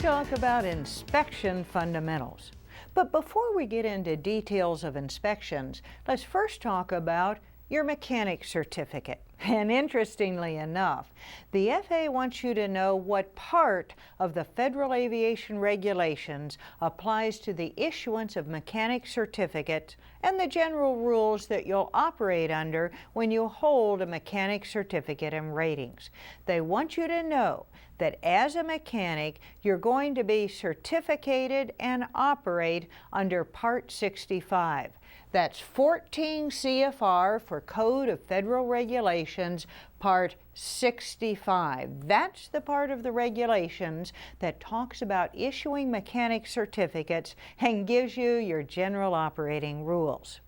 talk about inspection fundamentals. But before we get into details of inspections, let's first talk about your mechanic certificate. And interestingly enough, the FAA wants you to know what part of the Federal Aviation Regulations applies to the issuance of mechanic certificates and the general rules that you'll operate under when you hold a mechanic certificate and ratings. They want you to know that as a mechanic, you're going to be certificated and operate under Part 65. That's 14 CFR for Code of Federal Regulations, Part 65. That's the part of the regulations that talks about issuing mechanic certificates and gives you your general operating rules.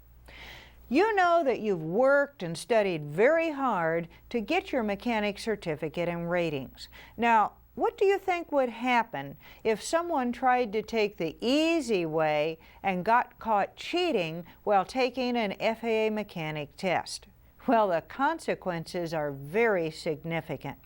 You know that you've worked and studied very hard to get your mechanic certificate and ratings. Now, what do you think would happen if someone tried to take the easy way and got caught cheating while taking an FAA mechanic test? Well, the consequences are very significant.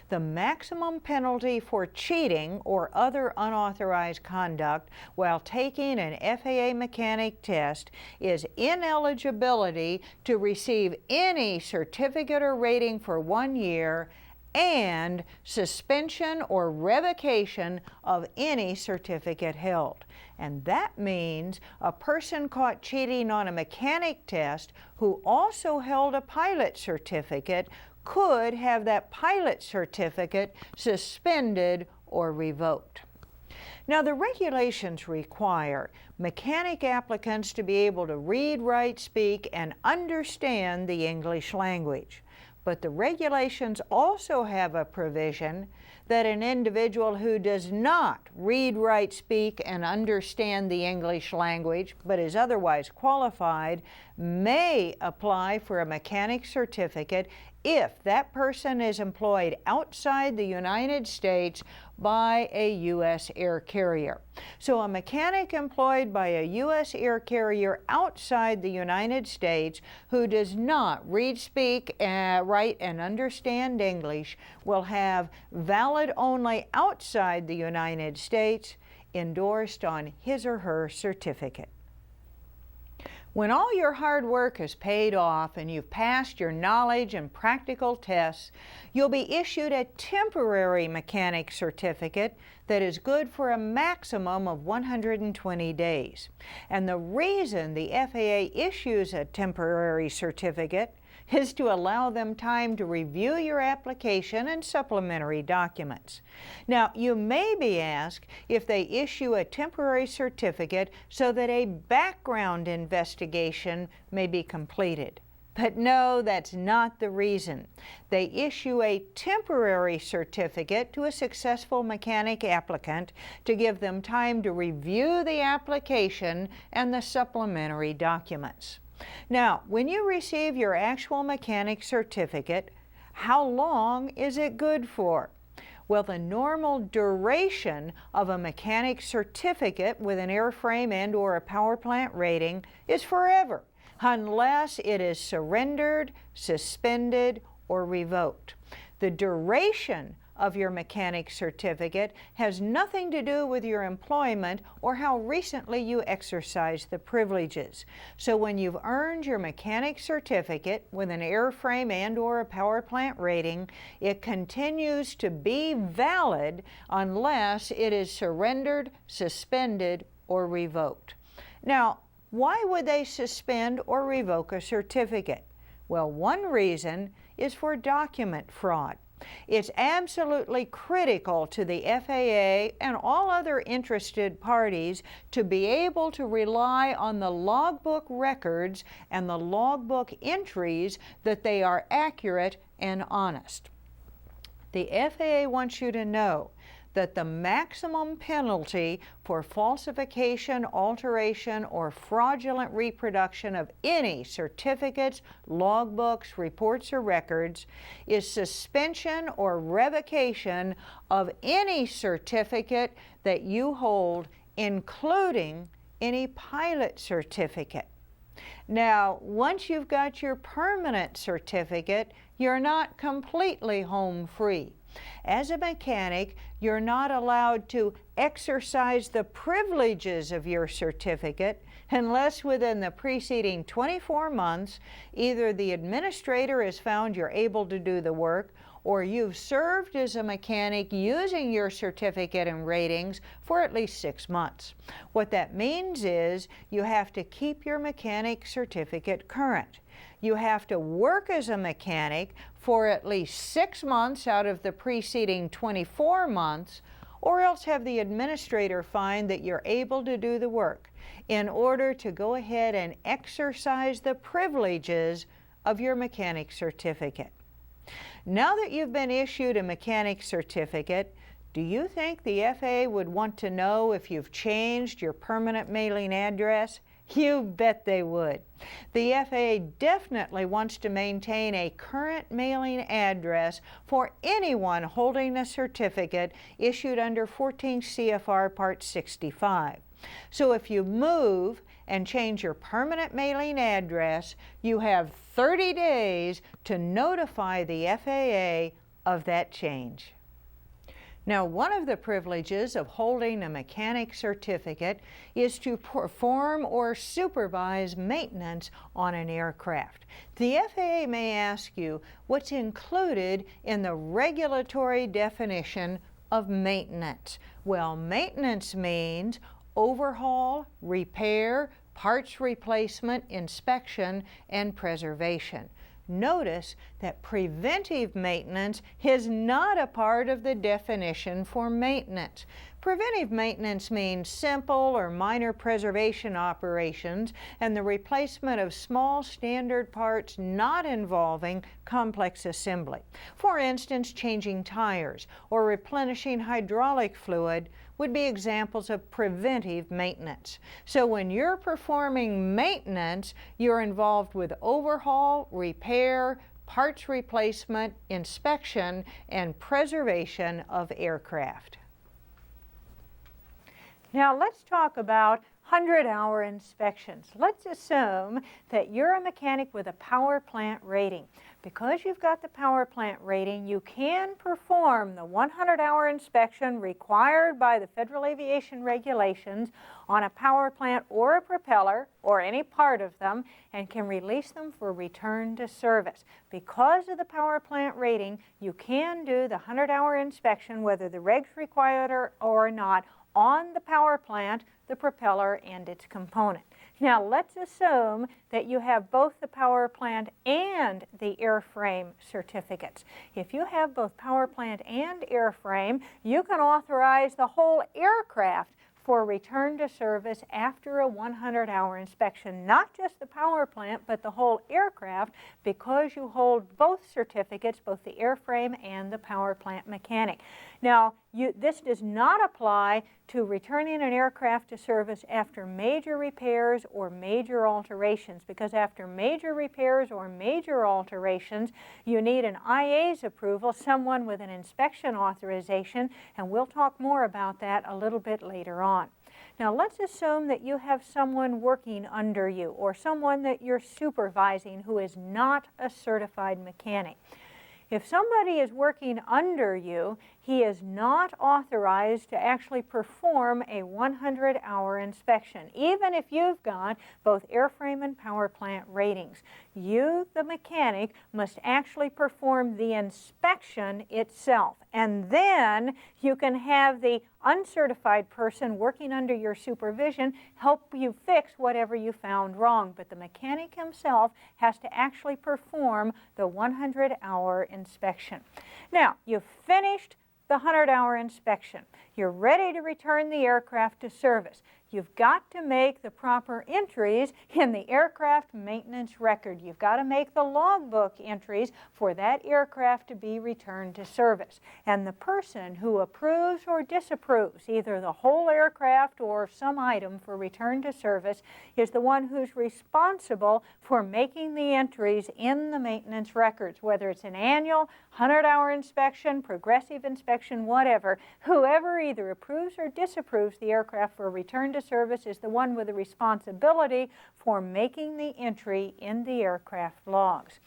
The maximum penalty for cheating or other unauthorized conduct while taking an FAA mechanic test is ineligibility to receive any certificate or rating for 1 year and suspension or revocation of any certificate held. And that means a person caught cheating on a mechanic test who also held a pilot certificate could have that pilot certificate suspended or revoked. Now, the regulations require mechanic applicants to be able to read, write, speak, and understand the English language. But the regulations also have a provision that an individual who does not read, write, speak, and understand the English language, but is otherwise qualified, may apply for a mechanic certificate if that person is employed outside the United States by a U.S. air carrier. So a mechanic employed by a U.S. air carrier outside the United States who does not read, speak, write, and understand English will have valid only outside the United States endorsed on his or her certificate. When all your hard work has paid off and you've passed your knowledge and practical tests, you'll be issued a temporary mechanic certificate that is good for a maximum of 120 days. And the reason the FAA issues a temporary certificate is to allow them time to review your application and supplementary documents. Now, you may be asked if they issue a temporary certificate so that a background investigation may be completed. But no, that's not the reason. They issue a temporary certificate to a successful mechanic applicant to give them time to review the application and the supplementary documents. Now, when you receive your actual mechanic certificate, how long is it good for? Well, the normal duration of a mechanic certificate with an airframe and/or a power plant rating is forever, unless it is surrendered, suspended, or revoked. The duration of your mechanic certificate has nothing to do with your employment or how recently you exercised the privileges. So when you've earned your mechanic certificate with an airframe and/or a power plant rating, it continues to be valid unless it is surrendered, suspended, or revoked. Now, why would they suspend or revoke a certificate? Well, one reason is for document fraud. It's absolutely critical to the FAA and all other interested parties to be able to rely on the logbook records and the logbook entries that they are accurate and honest. The FAA wants you to know that the maximum penalty for falsification, alteration, or fraudulent reproduction of any certificates, logbooks, reports, or records is suspension or revocation of any certificate that you hold, including any pilot certificate. Now, once you've got your permanent certificate, you're not completely home free. As a mechanic, you're not allowed to exercise the privileges of your certificate unless within the preceding 24 months, either the administrator has found you're able to do the work or you've served as a mechanic using your certificate and ratings for at least 6 months. What that means is you have to keep your mechanic certificate current. You have to work as a mechanic for at least 6 months out of the preceding 24 months, or else have the administrator find that you're able to do the work in order to go ahead and exercise the privileges of your mechanic certificate. Now that you've been issued a mechanic certificate, do you think the FAA would want to know if you've changed your permanent mailing address? You bet they would. The FAA definitely wants to maintain a current mailing address for anyone holding a certificate issued under 14 CFR Part 65. So if you move and change your permanent mailing address, you have 30 days to notify the FAA of that change. Now, one of the privileges of holding a mechanic certificate is to perform or supervise maintenance on an aircraft. The FAA may ask you what's included in the regulatory definition of maintenance. Well, maintenance means overhaul, repair, parts replacement, inspection, and preservation. Notice that preventive maintenance is not a part of the definition for maintenance. Preventive maintenance means simple or minor preservation operations and the replacement of small standard parts not involving complex assembly. For instance, changing tires or replenishing hydraulic fluid would be examples of preventive maintenance. So when you're performing maintenance, you're involved with overhaul, repair, parts replacement, inspection, and preservation of aircraft. Now let's talk about 100-hour inspections. Let's assume that you're a mechanic with a power plant rating. Because you've got the power plant rating, you can perform the 100-hour inspection required by the Federal Aviation Regulations on a power plant or a propeller or any part of them and can release them for return to service. Because of the power plant rating, you can do the 100-hour inspection whether the regs require it or not on the power plant, the propeller, and its component. Now let's assume that you have both the power plant and the airframe certificates. If you have both power plant and airframe, you can authorize the whole aircraft for return to service after a 100-hour inspection, not just the power plant, but the whole aircraft, because you hold both certificates, both the airframe and the power plant mechanic. Now, this does not apply to returning an aircraft to service after major repairs or major alterations, because after major repairs or major alterations, you need an IA's approval, someone with an inspection authorization, and we'll talk more about that a little bit later on. Now let's assume that you have someone working under you or someone that you're supervising who is not a certified mechanic. If somebody is working under you, he is not authorized to actually perform a 100-hour inspection, even if you've got both airframe and power plant ratings. You, the mechanic, must actually perform the inspection itself, and then you can have the uncertified person working under your supervision help you fix whatever you found wrong. But the mechanic himself has to actually perform the 100-hour inspection. Now, you've finished the 100-hour inspection. You're ready to return the aircraft to service. You've got to make the proper entries in the aircraft maintenance record. You've got to make the logbook entries for that aircraft to be returned to service. And the person who approves or disapproves either the whole aircraft or some item for return to service is the one who's responsible for making the entries in the maintenance records, whether it's an annual, 100-hour inspection, progressive inspection, whatever. Whoever either approves or disapproves the aircraft for return to service is the one with the responsibility for making the entry in the aircraft logs.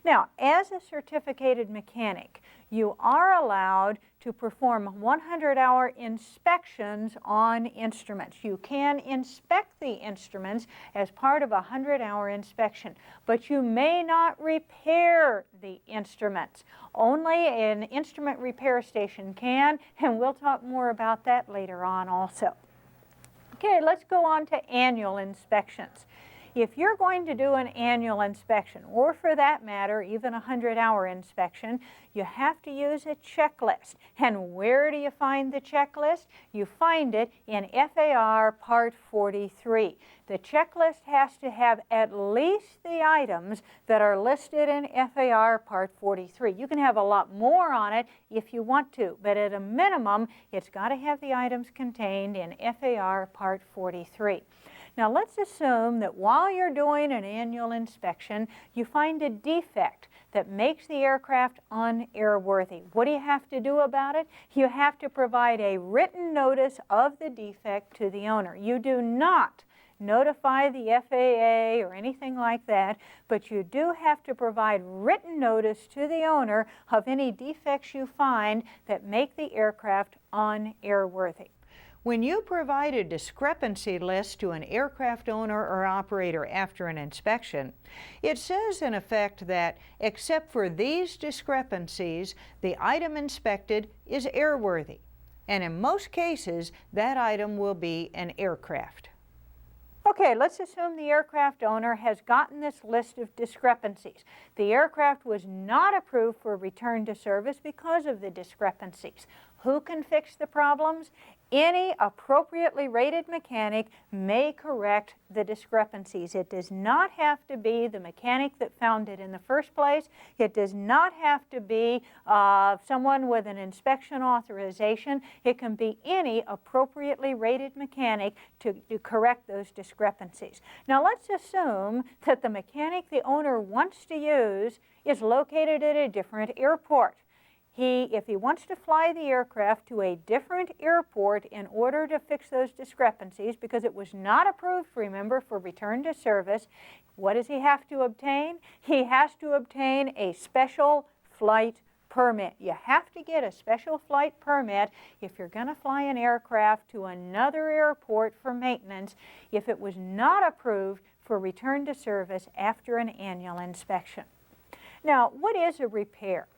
Now, as a certificated mechanic, you are allowed to perform 100-hour inspections on instruments. You can inspect the instruments as part of a 100-hour inspection, but you may not repair the instruments. Only an instrument repair station can, and we'll talk more about that later on also. Okay, let's go on to annual inspections. If you're going to do an annual inspection, or for that matter, even a 100-hour inspection, you have to use a checklist. And where do you find the checklist? You find it in FAR Part 43. The checklist has to have at least the items that are listed in FAR Part 43. You can have a lot more on it if you want to, but at a minimum, it's got to have the items contained in FAR Part 43. Now let's assume that while you're doing an annual inspection, you find a defect that makes the aircraft unairworthy. What do you have to do about it? You have to provide a written notice of the defect to the owner. You do not notify the FAA or anything like that, but you do have to provide written notice to the owner of any defects you find that make the aircraft unairworthy. When you provide a discrepancy list to an aircraft owner or operator after an inspection, it says in effect that, except for these discrepancies, the item inspected is airworthy. And in most cases, that item will be an aircraft. Okay, let's assume the aircraft owner has gotten this list of discrepancies. The aircraft was not approved for return to service because of the discrepancies. Who can fix the problems? Any appropriately rated mechanic may correct the discrepancies. It does not have to be the mechanic that found it in the first place. It does not have to be someone with an inspection authorization. It can be any appropriately rated mechanic to correct those discrepancies. Now let's assume that the mechanic the owner wants to use is located at a different airport. If he wants to fly the aircraft to a different airport in order to fix those discrepancies, because it was not approved, remember, for return to service, what does he have to obtain? He has to obtain a special flight permit. You have to get a special flight permit if you're going to fly an aircraft to another airport for maintenance if it was not approved for return to service after an annual inspection. Now, what is a repair?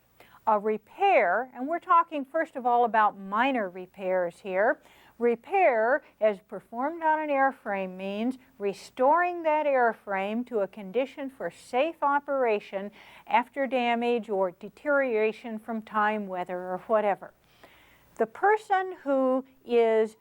A repair, and we're talking first of all about minor repairs here. Repair, as performed on an airframe, means restoring that airframe to a condition for safe operation after damage or deterioration from time, weather, or whatever. The person who is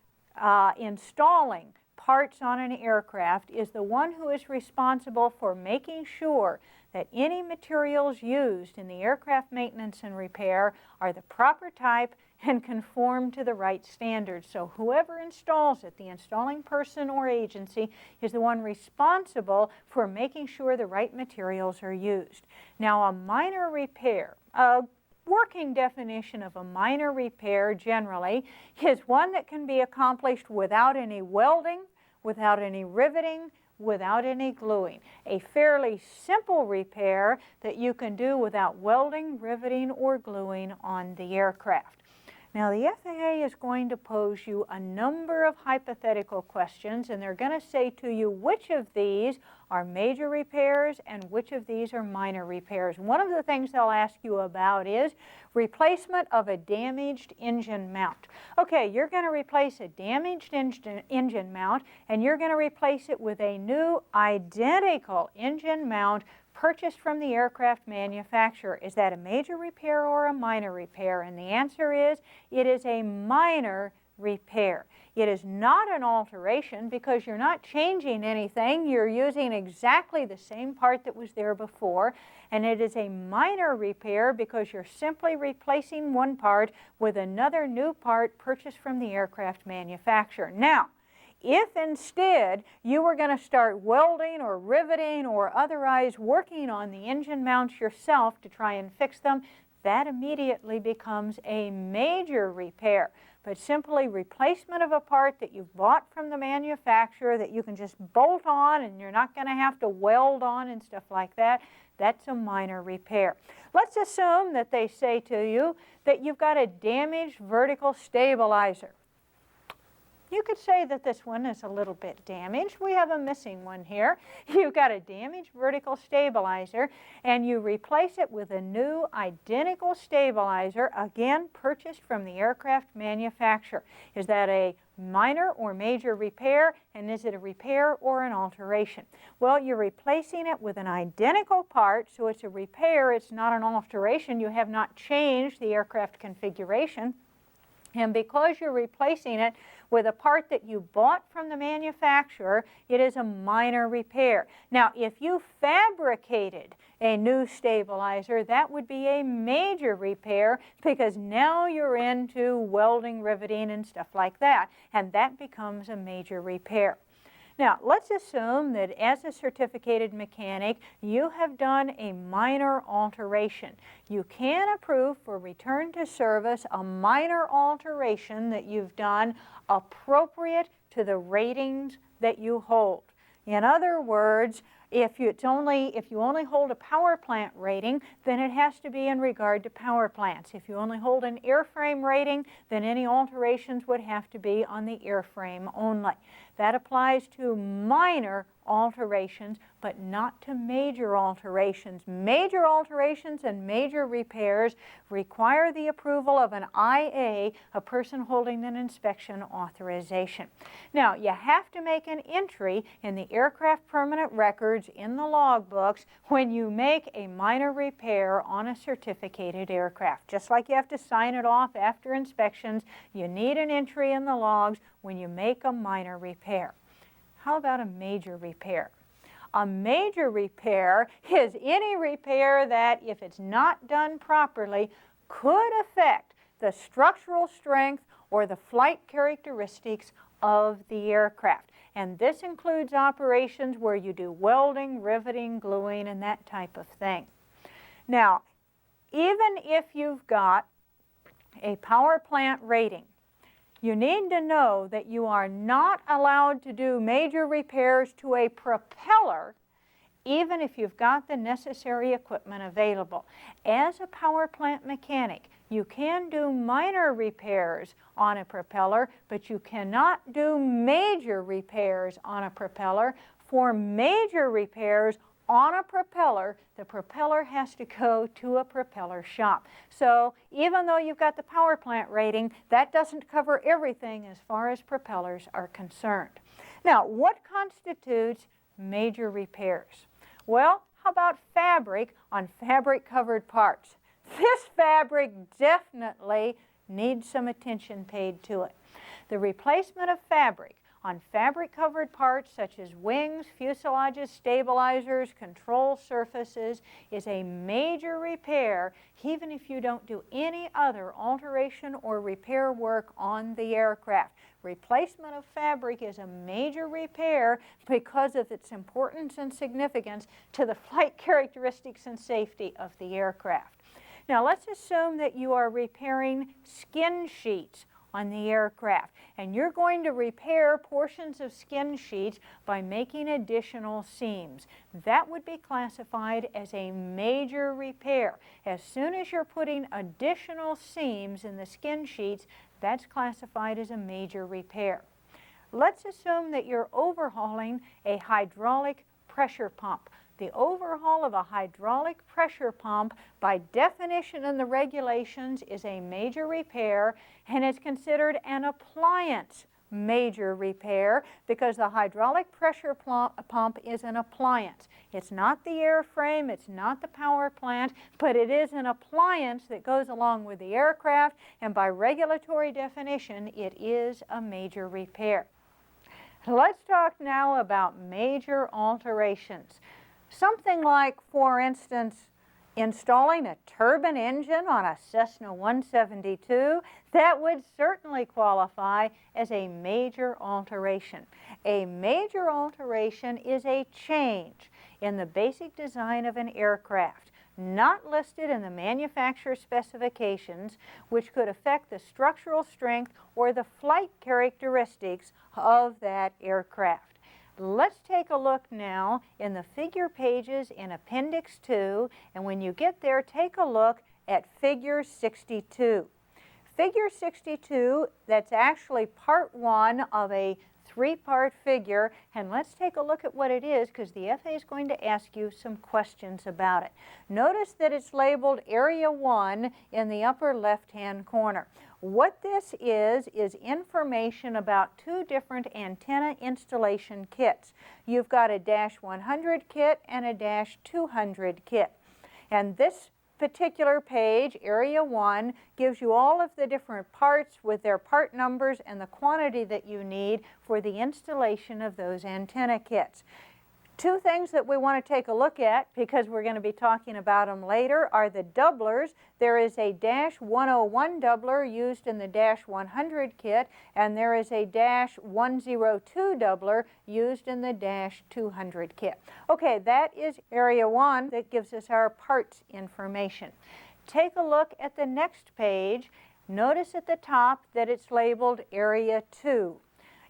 installing parts on an aircraft is the one who is responsible for making sure that any materials used in the aircraft maintenance and repair are the proper type and conform to the right standards. So whoever installs it, the installing person or agency, is the one responsible for making sure the right materials are used. Now, a minor repair, a working definition of a minor repair generally is one that can be accomplished without any welding, without any riveting, without any gluing. A fairly simple repair that you can do without welding, riveting, or gluing on the aircraft. Now, the FAA is going to pose you a number of hypothetical questions, and they're going to say to you which of these are major repairs and which of these are minor repairs. One of the things they'll ask you about is replacement of a damaged engine mount. Okay, you're going to replace a damaged engine mount, and you're going to replace it with a new identical engine mount purchased from the aircraft manufacturer. Is that a major repair or a minor repair? And the answer is, it is a minor repair. It is not an alteration because you're not changing anything. You're using exactly the same part that was there before. And it is a minor repair because you're simply replacing one part with another new part purchased from the aircraft manufacturer. Now, if instead you were going to start welding or riveting or otherwise working on the engine mounts yourself to try and fix them, that immediately becomes a major repair. But simply replacement of a part that you've bought from the manufacturer that you can just bolt on and you're not going to have to weld on and stuff like that, That's a minor repair. Let's assume that they say to you that you've got a damaged vertical stabilizer. You could say that this one is a little bit damaged. We have a missing one here. You've got a damaged vertical stabilizer, and you replace it with a new identical stabilizer, again purchased from the aircraft manufacturer. Is that a minor or major repair, and is it a repair or an alteration? Well, you're replacing it with an identical part, so it's a repair, it's not an alteration. You have not changed the aircraft configuration. And because you're replacing it with a part that you bought from the manufacturer, it is a minor repair. Now, if you fabricated a new stabilizer, that would be a major repair, because now you're into welding, riveting, and stuff like that, and that becomes a major repair. Now, let's assume that as a certificated mechanic, you have done a minor alteration. You can approve for return to service a minor alteration that you've done appropriate to the ratings that you hold. In other words, if you only hold a power plant rating, then it has to be in regard to power plants. If you only hold an airframe rating, then any alterations would have to be on the airframe only. That applies to minor alterations, but not to major alterations. Major alterations and major repairs require the approval of an IA, a person holding an inspection authorization. Now, you have to make an entry in the aircraft permanent records in the logbooks when you make a minor repair on a certificated aircraft. Just like you have to sign it off after inspections, you need an entry in the logs when you make a minor repair. How about a major repair? A major repair is any repair that, if it's not done properly, could affect the structural strength or the flight characteristics of the aircraft. And this includes operations where you do welding, riveting, gluing, and that type of thing. Now, even if you've got a power plant rating, you need to know that you are not allowed to do major repairs to a propeller, even if you've got the necessary equipment available. As a power plant mechanic, you can do minor repairs on a propeller, but you cannot do major repairs on a propeller. For major repairs on a propeller, the propeller has to go to a propeller shop. So even though you've got the power plant rating, that doesn't cover everything as far as propellers are concerned. Now, what constitutes major repairs? Well, how about fabric on fabric-covered parts? This fabric definitely needs some attention paid to it. The replacement of fabric on fabric-covered parts such as wings, fuselages, stabilizers, control surfaces is a major repair, even if you don't do any other alteration or repair work on the aircraft. Replacement of fabric is a major repair because of its importance and significance to the flight characteristics and safety of the aircraft. Now, let's assume that you are repairing skin sheets on the aircraft, and you're going to repair portions of skin sheets by making additional seams. That would be classified as a major repair. As soon as you're putting additional seams in the skin sheets, that's classified as a major repair. Let's assume that you're overhauling a hydraulic pressure pump. The overhaul of a hydraulic pressure pump, by definition in the regulations, is a major repair, and it's considered an appliance major repair because the hydraulic pressure pump is an appliance. It's not the airframe, it's not the power plant, but it is an appliance that goes along with the aircraft, and by regulatory definition, it is a major repair. Let's talk now about major alterations. Something like, for instance, installing a turbine engine on a Cessna 172, that would certainly qualify as a major alteration. A major alteration is a change in the basic design of an aircraft, not listed in the manufacturer specifications, which could affect the structural strength or the flight characteristics of that aircraft. Let's take a look now in the figure pages in Appendix 2, and when you get there, take a look at Figure 62. Figure 62, that's actually part 1 of a 3-part figure, and let's take a look at what it is because the FAA is going to ask you some questions about it. Notice that it's labeled Area 1 in the upper left-hand corner. What this is information about 2 different antenna installation kits. You've got a Dash 100 kit and a Dash 200 kit. And this particular page, Area 1, gives you all of the different parts with their part numbers and the quantity that you need for the installation of those antenna kits. 2 things that we want to take a look at, because we're going to be talking about them later, are the doublers. There is a Dash 101 doubler used in the Dash 100 kit, and there is a Dash 102 doubler used in the Dash 200 kit. Okay, that is Area 1 that gives us our parts information. Take a look at the next page. Notice at the top that it's labeled Area 2.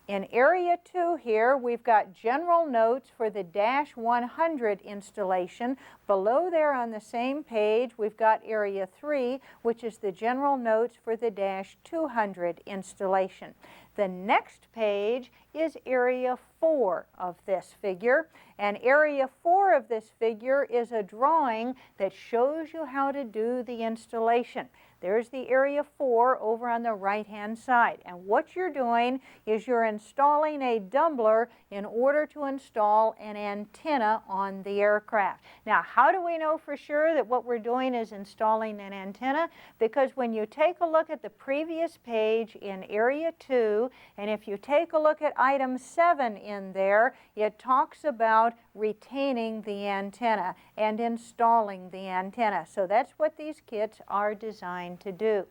In Area 2 here, we've got general notes for the Dash 100 installation. Below there on the same page, we've got Area 3, which is the general notes for the Dash 200 installation. The next page is Area 4 of this figure, and Area 4 of this figure is a drawing that shows you how to do the installation. There's the Area 4 over on the right-hand side. And what you're doing is you're installing a doubler in order to install an antenna on the aircraft. Now, how do we know for sure that what we're doing is installing an antenna? Because when you take a look at the previous page in Area 2, and if you take a look at item 7 in there, it talks about retaining the antenna and installing the antenna. So that's what these kits are designed to do.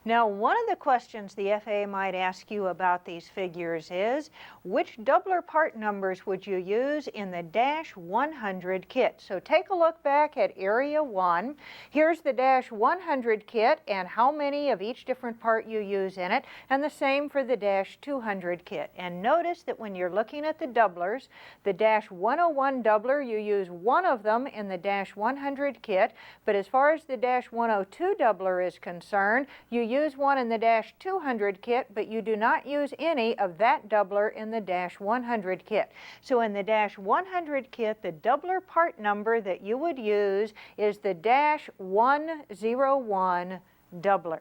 Now, one of the questions the FAA might ask you about these figures is, which doubler part numbers would you use in the Dash 100 kit? So take a look back at Area 1. Here's the Dash 100 kit and how many of each different part you use in it, and the same for the Dash 200 kit. And notice that when you're looking at the doublers, the Dash 101 doubler, you use one of them in the Dash 100 kit, but as far as the Dash 102 doubler is concerned, you use one in the Dash 200 kit, but you do not use any of that doubler in the Dash 100 kit. So in the Dash 100 kit, the doubler part number that you would use is the Dash 101 doubler.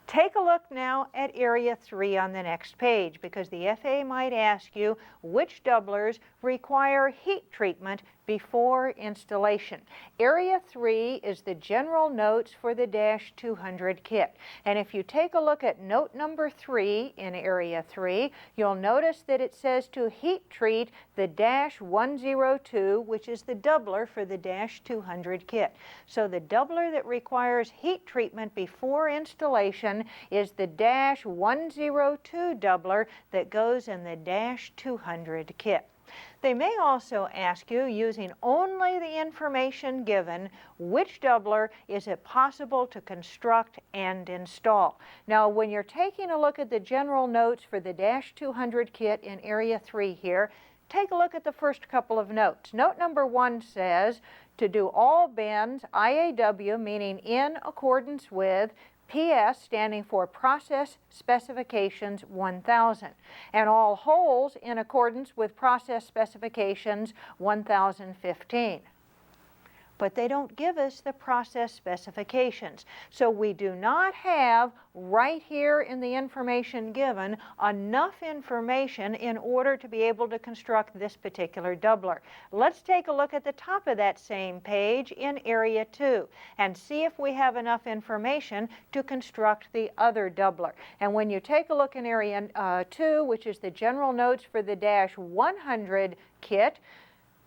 Take a look now at Area 3 on the next page, because the FAA might ask you which doublers require heat treatment before installation. Area 3 is the general notes for the Dash 200 kit. And if you take a look at note number 3 in Area 3, you'll notice that it says to heat treat the Dash 102, which is the doubler for the Dash 200 kit. So the doubler that requires heat treatment before installation is the Dash 102 doubler that goes in the Dash 200 kit. They may also ask you, using only the information given, which doubler is it possible to construct and install. Now, when you're taking a look at the general notes for the Dash 200 kit in Area 3 here, take a look at the first couple of notes. Note number 1 says to do all bends, IAW, meaning in accordance with, PS standing for Process Specifications 1000, and all holes in accordance with Process Specifications 1015. But they don't give us the process specifications. So we do not have, right here in the information given, enough information in order to be able to construct this particular doubler. Let's take a look at the top of that same page in Area 2 and see if we have enough information to construct the other doubler. And when you take a look in Area 2, which is the general notes for the Dash 100 kit,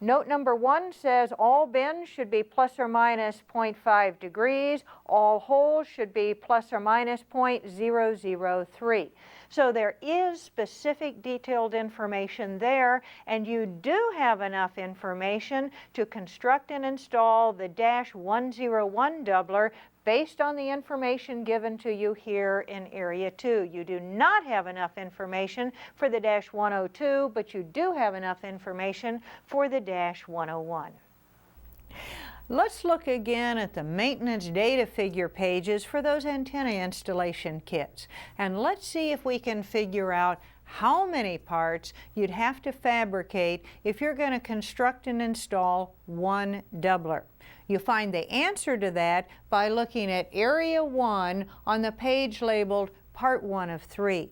note number 1 says all bends should be plus or minus 0.5 degrees. All holes should be plus or minus 0.003. So there is specific detailed information there, and you do have enough information to construct and install the Dash 101 doubler based on the information given to you here in Area 2. You do not have enough information for the Dash 102, but you do have enough information for the Dash 101. Let's look again at the maintenance data figure pages for those antenna installation kits, and let's see if we can figure out how many parts you'd have to fabricate if you're going to construct and install one doubler. You find the answer to that by looking at Area 1 on the page labeled Part 1 of 3.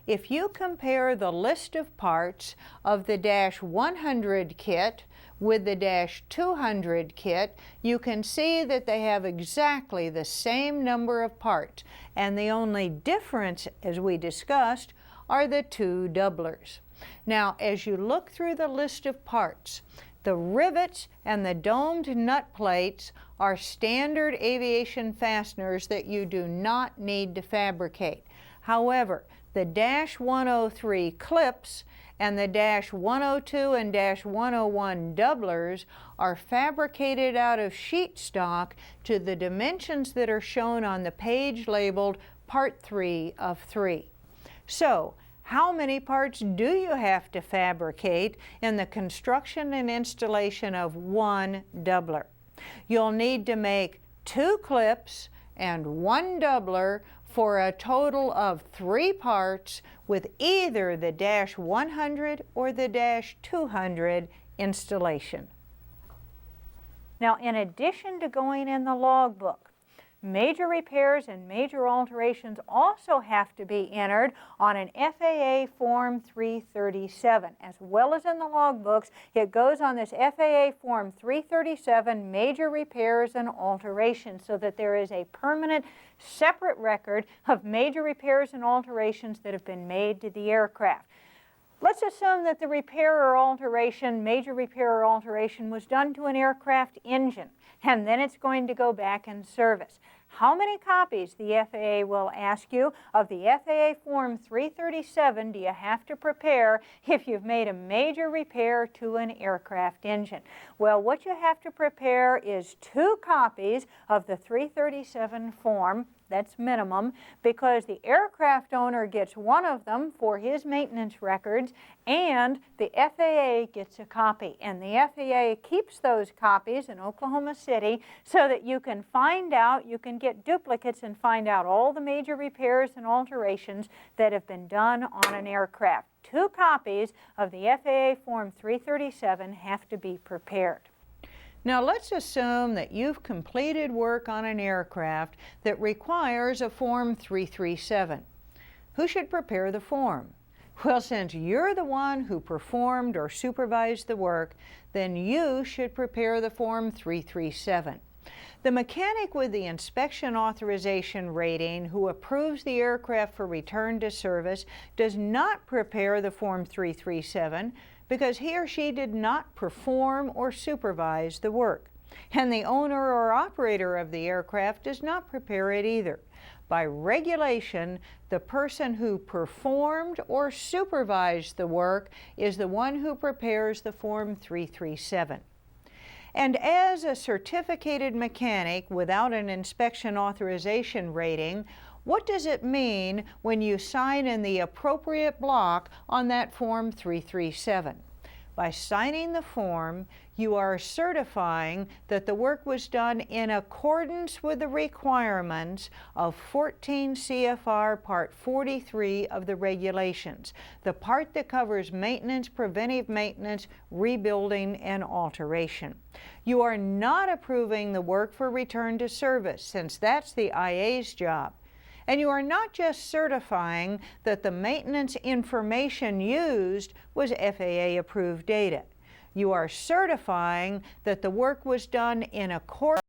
If you compare the list of parts of the Dash 100 kit with the Dash 200 kit, you can see that they have exactly the same number of parts, and the only difference, as we discussed, are the two doublers. Now, as you look through the list of parts, the rivets and the domed nut plates are standard aviation fasteners that you do not need to fabricate. However, the Dash 103 clips and the Dash 102 and Dash 101 doublers are fabricated out of sheet stock to the dimensions that are shown on the page labeled Part 3 of 3. So, how many parts do you have to fabricate in the construction and installation of one doubler? You'll need to make 2 clips and 1 doubler for a total of 3 parts with either the Dash 100 or the Dash 200 installation. Now, in addition to going in the logbook, major repairs and major alterations also have to be entered on an FAA Form 337. As well as in the logbooks, it goes on this FAA Form 337, major repairs and alterations, so that there is a permanent separate record of major repairs and alterations that have been made to the aircraft. Let's assume that the repair or alteration, major repair or alteration, was done to an aircraft engine, and then it's going to go back in service. How many copies, the FAA will ask you, of the FAA Form 337 do you have to prepare if you've made a major repair to an aircraft engine? Well, what you have to prepare is 2 copies of the 337 form. That's minimum, because the aircraft owner gets one of them for his maintenance records, and the FAA gets a copy. And the FAA keeps those copies in Oklahoma City so that you can find out, you can get duplicates and find out all the major repairs and alterations that have been done on an aircraft. 2 copies of the FAA Form 337 have to be prepared. Now let's assume that you've completed work on an aircraft that requires a Form 337. Who should prepare the form? Well, since you're the one who performed or supervised the work, then you should prepare the Form 337. The mechanic with the inspection authorization rating who approves the aircraft for return to service does not prepare the Form 337 because he or she did not perform or supervise the work. And the owner or operator of the aircraft does not prepare it either. By regulation, the person who performed or supervised the work is the one who prepares the Form 337. And as a certificated mechanic without an inspection authorization rating, what does it mean when you sign in the appropriate block on that Form 337? By signing the form, you are certifying that the work was done in accordance with the requirements of 14 CFR Part 43 of the regulations, the part that covers maintenance, preventive maintenance, rebuilding, and alteration. You are not approving the work for return to service, since that's the IA's job. And you are not just certifying that the maintenance information used was FAA approved data. You are certifying that the work was done in accordance